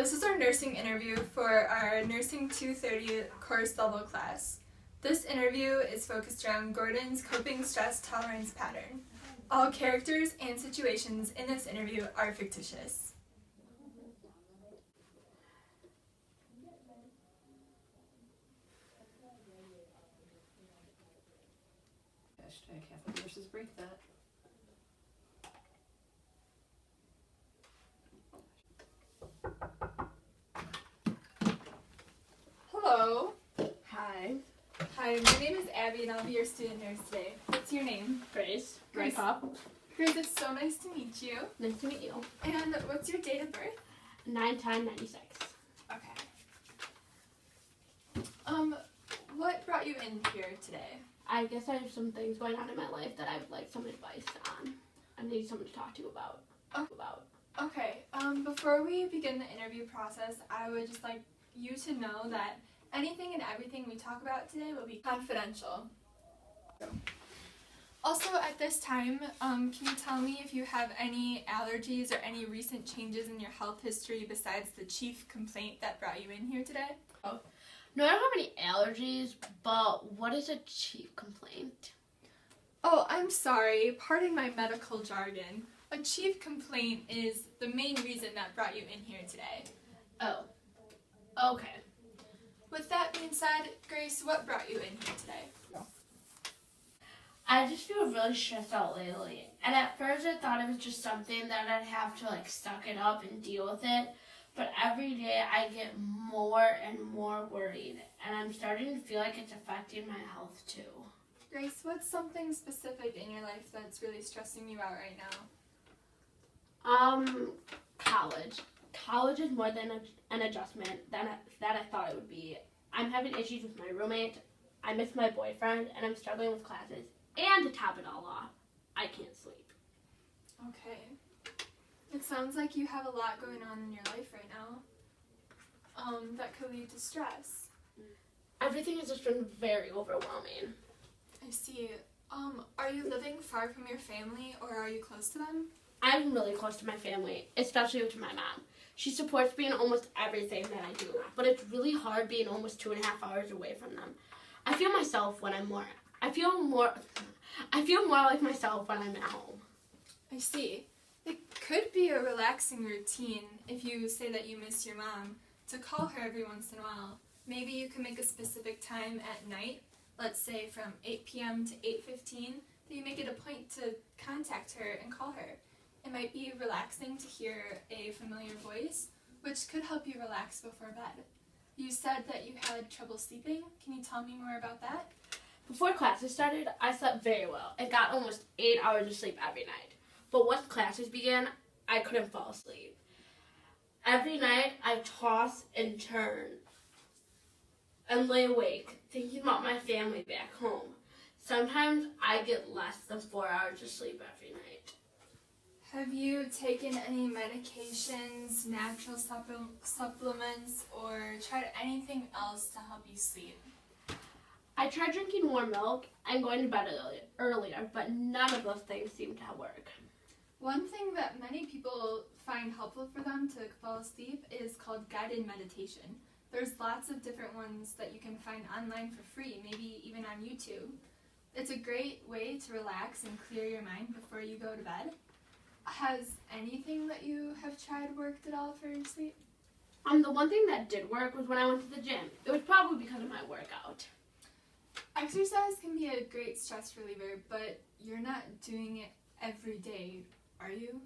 This is our nursing interview for our Nursing 230 course level class. This interview is focused around Gordon's coping stress tolerance pattern. All characters and situations in this interview are fictitious. Hashtag half of nurses break that. Hello. Hi. Hi, my name is Abby and I'll be your student nurse today. What's your name? Grace. Grace. Grandpa. Grace, it's so nice to meet you. Nice to meet you. And what's your date of birth? 9/10/96. Okay. What brought you in here today? I guess I have some things going on in my life that I would like some advice on. I need someone to talk to about. Okay, before we begin the interview process, I would just like you to know that anything and everything we talk about today will be confidential. Also, at this time, can you tell me if you have any allergies or any recent changes in your health history besides the chief complaint that brought you in here today? No, I don't have any allergies, but what is a chief complaint? Oh, I'm sorry. Pardon my medical jargon. A chief complaint is the main reason that brought you in here today. Oh. Okay. With that being said, Grace, what brought you in here today? I just feel really stressed out lately. And at first I thought it was just something that I'd have to suck it up and deal with it. But every day I get more and more worried. And I'm starting to feel like it's affecting my health too. Grace, what's something specific in your life that's really stressing you out right now? College. College is more than an adjustment that I thought it would be. I'm having issues with my roommate. I miss my boyfriend, and I'm struggling with classes. And to top it all off, I can't sleep. Okay. It sounds like you have a lot going on in your life right now that could lead to stress. Everything has just been very overwhelming. I see. Are you living far from your family or are you close to them? I'm really close to my family, especially to my mom. She supports me in almost everything that I do, but it's really hard being almost 2.5 hours away from them. I feel more like myself when I'm at home. I see. It could be a relaxing routine if you say that you miss your mom to call her every once in a while. Maybe you can make a specific time at night, let's say from 8 p.m. to 8:15, that you make it a point to contact her and call her. It might be relaxing to hear a familiar voice, which could help you relax before bed. You said that you had trouble sleeping. Can you tell me more about that? Before classes started, I slept very well and got almost 8 hours of sleep every night. But once classes began, I couldn't fall asleep. Every night, I toss and turn and lay awake, thinking about my family back home. Sometimes I get less than 4 hours of sleep every night. Have you taken any medications, natural supplements, or tried anything else to help you sleep? I tried drinking warm milk and going to bed earlier, but none of those things seem to work. One thing that many people find helpful for them to fall asleep is called guided meditation. There's lots of different ones that you can find online for free, maybe even on YouTube. It's a great way to relax and clear your mind before you go to bed. Has anything that you have tried worked at all for your sleep? The one thing that did work was when I went to the gym. It was probably because of my workout. Exercise can be a great stress reliever, but you're not doing it every day, are you?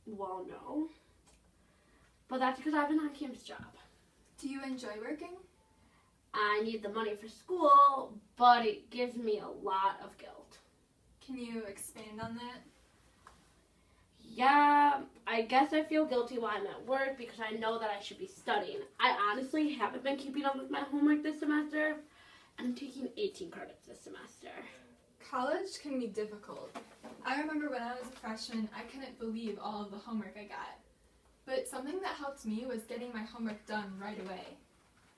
Well, no. But that's because I have an on-campus job. Do you enjoy working? I need the money for school, but it gives me a lot of guilt. Can you expand on that? Yeah, I guess I feel guilty while I'm at work because I know that I should be studying. I honestly haven't been keeping up with my homework this semester, and I'm taking 18 credits this semester. College can be difficult. I remember when I was a freshman, I couldn't believe all of the homework I got. But something that helped me was getting my homework done right away.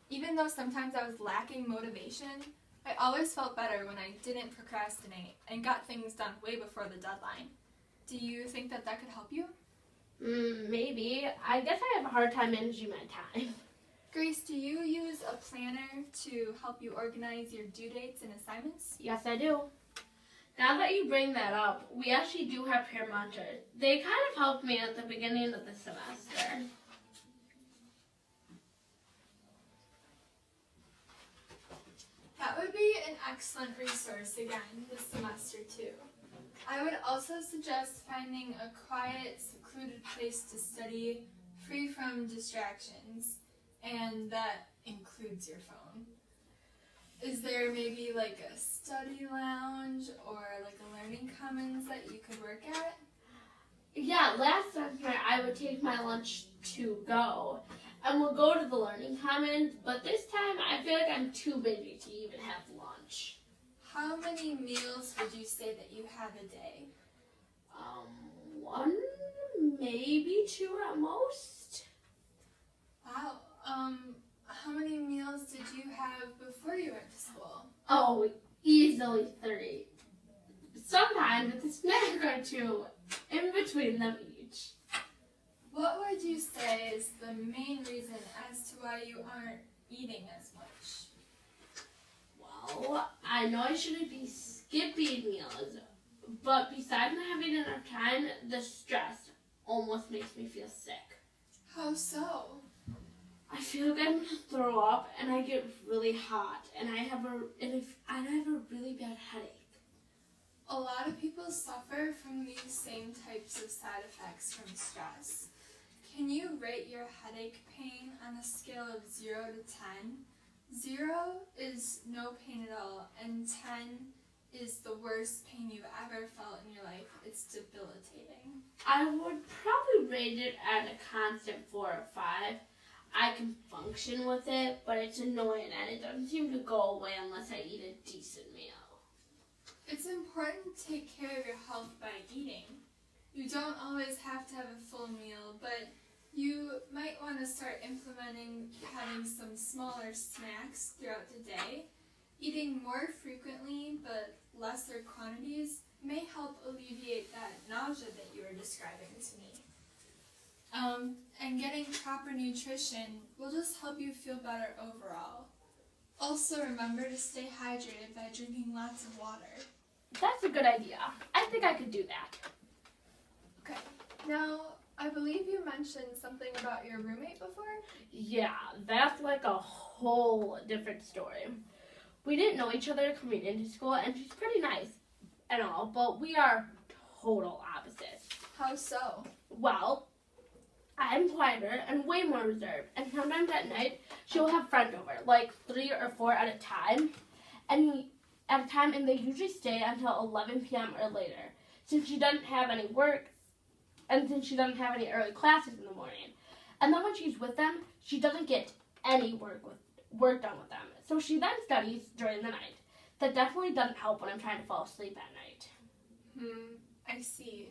Even though sometimes I was lacking motivation, I always felt better when I didn't procrastinate and got things done way before the deadline. Do you think that that could help you? Maybe. I guess I have a hard time managing my time. Grace, do you use a planner to help you organize your due dates and assignments? Yes, I do. Now that you bring that up, we actually do have peer mentors. They kind of helped me at the beginning of the semester. That would be an excellent resource again this semester too. I would also suggest finding a quiet, secluded place to study, free from distractions, and that includes your phone. Is there maybe like a study lounge or like a learning commons that you could work at? Yeah, last semester I would take my lunch to go, and we'll go to the learning commons, but this time I feel like I'm too busy to even have lunch. How many meals would you say that you have a day? One, maybe two at most. Wow. How many meals did you have before you went to school? Oh, easily 3. Sometimes with a snack or two in between them each. What would you say is the main reason as to why you aren't eating as much? Well, I know I shouldn't be skipping meals, but besides not having enough time, the stress almost makes me feel sick. How so? I feel like I'm gonna throw up, and I get really hot, and I have a really bad headache. A lot of people suffer from these same types of side effects from stress. Can you rate your headache pain on a scale of 0 to 10? 0 is no pain at all, and 10 is the worst pain you've ever felt in your life. It's debilitating. I would probably rate it at a constant 4 or 5. I can function with it, but it's annoying, and it doesn't seem to go away unless I eat a decent meal. It's important to take care of your health by eating. You don't always have to have a full meal, but you might want to start implementing having some smaller snacks throughout the day. Eating more frequently but lesser quantities may help alleviate that nausea that you were describing to me. And getting proper nutrition will just help you feel better overall. Also remember to stay hydrated by drinking lots of water. That's a good idea. I think I could do that. Okay, now I believe you mentioned something about your roommate before? Yeah, that's like a whole different story. We didn't know each other coming into school, and she's pretty nice and all, but we are total opposites. How so? Well, I'm quieter and way more reserved, and sometimes at night she'll have friends over, like 3 or 4 at a time, and they usually stay until 11 p.m. or later, since she doesn't have any work, and since she doesn't have any early classes in the morning. And then when she's with them, she doesn't get any work done with them, so she then studies during the night. That definitely doesn't help when I'm trying to fall asleep at night. I see.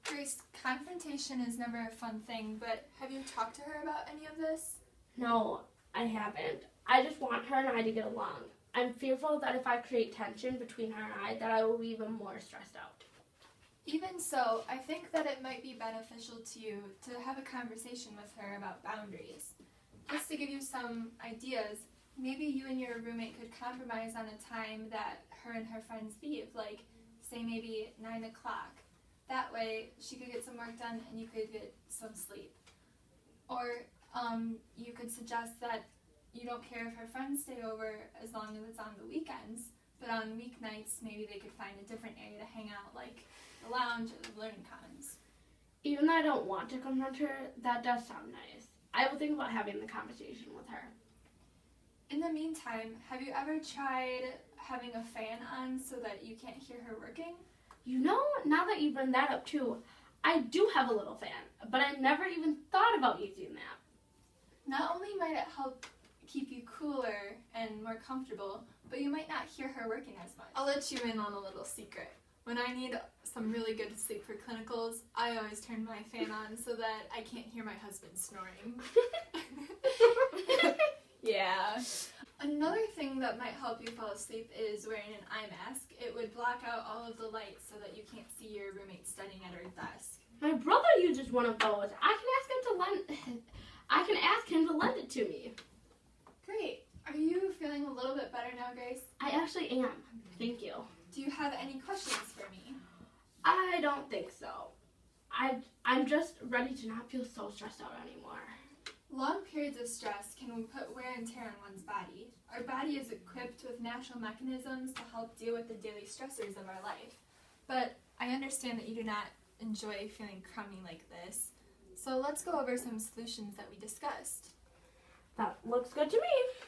Grace, confrontation is never a fun thing, but have you talked to her about any of this? No, I haven't. I just want her and I to get along. I'm fearful that if I create tension between her and I, that I will be even more stressed out. Even so, I think that it might be beneficial to you to have a conversation with her about boundaries. Just to give you some ideas, maybe you and your roommate could compromise on a time that her and her friends leave, like, say maybe 9 o'clock. That way, she could get some work done and you could get some sleep. Or you could suggest that you don't care if her friends stay over as long as it's on the weekends, but on weeknights, maybe they could find a different area to hang out, like the lounge or the learning commons. Even though I don't want to confront her, that does sound nice. I will think about having the conversation with her. In the meantime, have you ever tried having a fan on so that you can't hear her working? You know, now that you bring that up too, I do have a little fan, but I never even thought about using that. Not only might it help keep you cooler and more comfortable, but you might not hear her working as much. I'll let you in on a little secret. When I need some really good sleep for clinicals, I always turn my fan on so that I can't hear my husband snoring. Yeah. Another thing that might help you fall asleep is wearing an eye mask. It would block out all of the lights so that you can't see your roommate studying at her desk. My brother uses one of those. I can ask him to lend it to me. Great. Are you feeling a little bit better now, Grace? I actually am. Thank you. Do you have any questions for me? I don't think so. I'm just ready to not feel so stressed out anymore. Long periods of stress can put wear and tear on one's body. Our body is equipped with natural mechanisms to help deal with the daily stressors of our life. But I understand that you do not enjoy feeling crummy like this. So let's go over some solutions that we discussed. That looks good to me.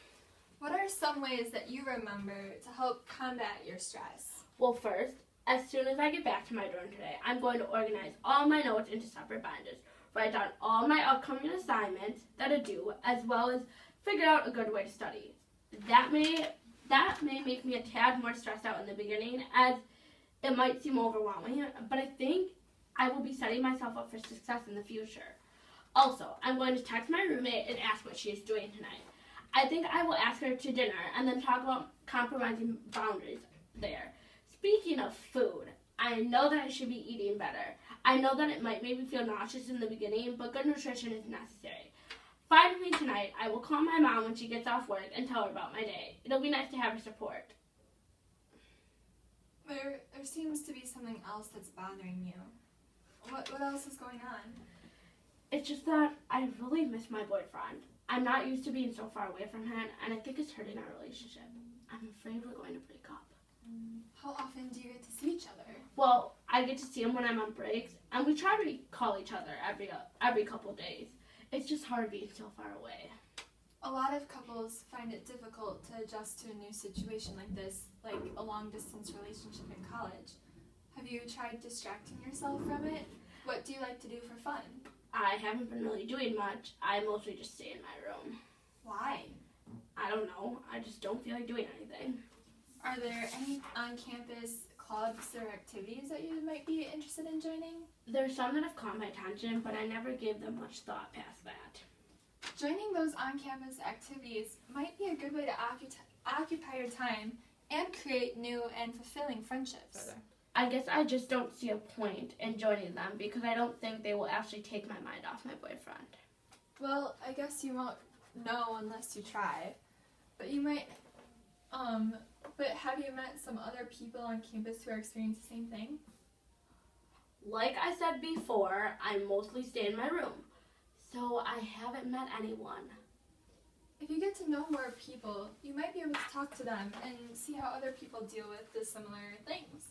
What are some ways that you remember to help combat your stress? Well, first, as soon as I get back to my dorm today, I'm going to organize all my notes into separate binders, write down all my upcoming assignments that are due, as well as figure out a good way to study. That may make me a tad more stressed out in the beginning, as it might seem overwhelming, but I think I will be setting myself up for success in the future. Also, I'm going to text my roommate and ask what she is doing tonight. I think I will ask her to dinner and then talk about compromising boundaries there. Speaking of food, I know that I should be eating better. I know that it might make me feel nauseous in the beginning, but good nutrition is necessary. Finally tonight, I will call my mom when she gets off work and tell her about my day. It'll be nice to have her support. There seems to be something else that's bothering you. What else is going on? It's just that I really miss my boyfriend. I'm not used to being so far away from him, and I think it's hurting our relationship. I'm afraid we're going to break up. How often do you get to see each other? Well, I get to see him when I'm on breaks, and we try to call each other every couple days. It's just hard being so far away. A lot of couples find it difficult to adjust to a new situation like this, like a long-distance relationship in college. Have you tried distracting yourself from it? What do you like to do for fun? I haven't been really doing much. I mostly just stay in my room. Why? I don't know. I just don't feel like doing anything. Are there any on-campus clubs or activities that you might be interested in joining? There's some that have caught my attention, but I never gave them much thought past that. Joining those on-campus activities might be a good way to occupy your time and create new and fulfilling friendships. I guess I just don't see a point in joining them because I don't think they will actually take my mind off my boyfriend. Well, I guess you won't know unless you try. But you might, but have you met some other people on campus who are experiencing the same thing? Like I said before, I mostly stay in my room, so I haven't met anyone. If you get to know more people, you might be able to talk to them and see how other people deal with the similar things.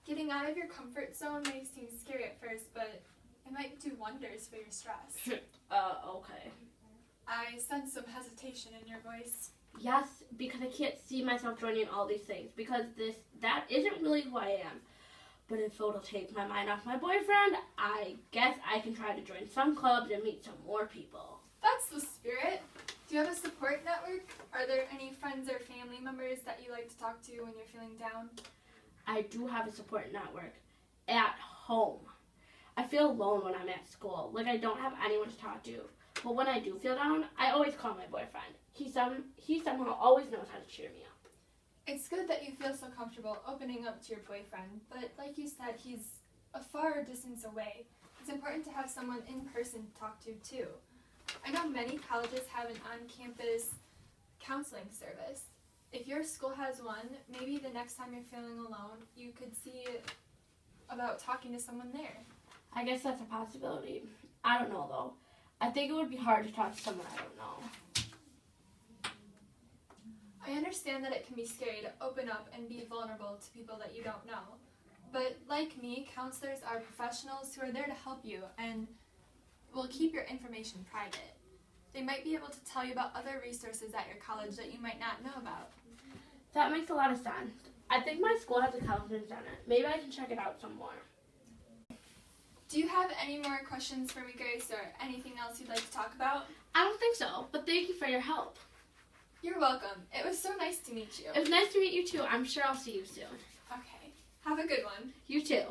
Getting out of your comfort zone may seem scary at first, but it might do wonders for your stress. Okay. I sense some hesitation in your voice. Yes, because I can't see myself joining all these things because that isn't really who I am. But if it'll take my mind off my boyfriend, I guess I can try to join some clubs and meet some more people. That's the spirit. Do you have a support network? Are there any friends or family members that you like to talk to when you're feeling down? I do have a support network at home. I feel alone when I'm at school, like I don't have anyone to talk to. But when I do feel down, I always call my boyfriend. He somehow always knows how to cheer me up. It's good that you feel so comfortable opening up to your boyfriend, but like you said, he's a far distance away. It's important to have someone in person to talk to too. I know many colleges have an on-campus counseling service. If your school has one, maybe the next time you're feeling alone, you could see about talking to someone there. I guess that's a possibility. I don't know though. I think it would be hard to talk to someone I don't know. I understand that it can be scary to open up and be vulnerable to people that you don't know. But like me, counselors are professionals who are there to help you and will keep your information private. They might be able to tell you about other resources at your college that you might not know about. That makes a lot of sense. I think my school has a counseling center. Maybe I can check it out some more. Do you have any more questions for me, Grace, or anything else you'd like to talk about? I don't think so, but thank you for your help. You're welcome. It was so nice to meet you. It was nice to meet you too. I'm sure I'll see you soon. Okay. Have a good one. You too.